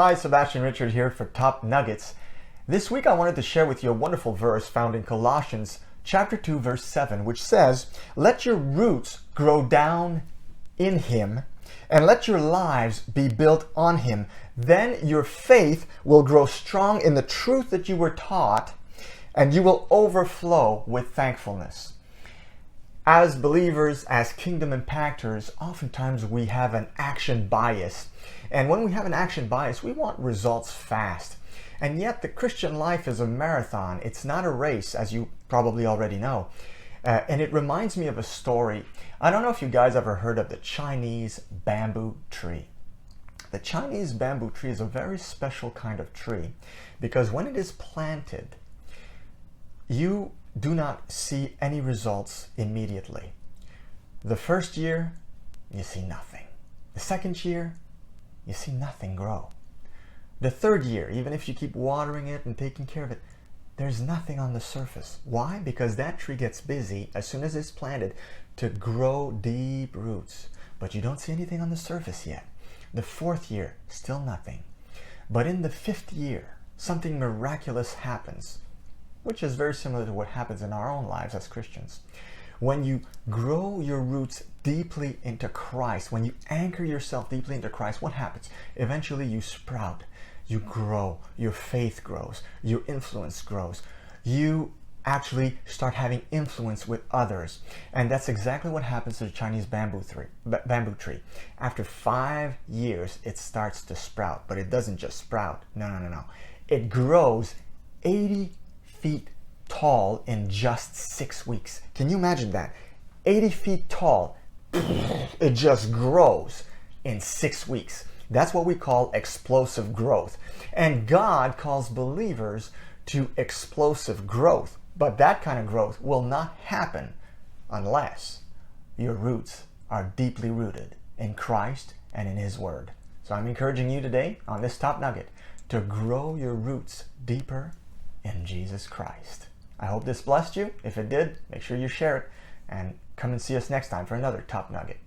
Hi, Sebastien Richard here for Top Nuggets. This week I wanted to share with you a wonderful verse found in Colossians chapter 2 verse 7, which says, "Let your roots grow down in him and let your lives be built on him. Then your faith will grow strong in the truth that you were taught, and you will overflow with thankfulness." As believers, as kingdom impactors, oftentimes we have an action bias. And when we have an action bias, we want results fast. And yet the Christian life is a marathon. It's not a race, as you probably already know. And it reminds me of a story. I don't know if you guys ever heard of the Chinese bamboo tree. The Chinese bamboo tree is a very special kind of tree because when it is planted, you do not see any results immediately. The first year, you see nothing. The second year, you see nothing grow. The third year, even if you keep watering it and taking care of it, there's nothing on the surface. Why? Because that tree gets busy as soon as it's planted to grow deep roots. But you don't see anything on the surface yet. The fourth year, still nothing. But in the fifth year, something miraculous happens, which is very similar to what happens in our own lives as Christians. When you grow your roots deeply into Christ, when you anchor yourself deeply into Christ, what happens? Eventually you sprout, you grow, your faith grows, your influence grows. You actually start having influence with others. And that's exactly what happens to the Chinese bamboo tree. After 5 years, it starts to sprout, but it doesn't just sprout. No. It grows 80 feet tall in just 6 weeks. Can you imagine that? 80 feet tall. It just grows in 6 weeks. That's what we call explosive growth. And God calls believers to explosive growth. But that kind of growth will not happen unless your roots are deeply rooted in Christ and in His Word. So I'm encouraging you today on this top nugget to grow your roots deeper in Jesus Christ. I hope this blessed you. If it did, make sure you share it and come and see us next time for another top nugget.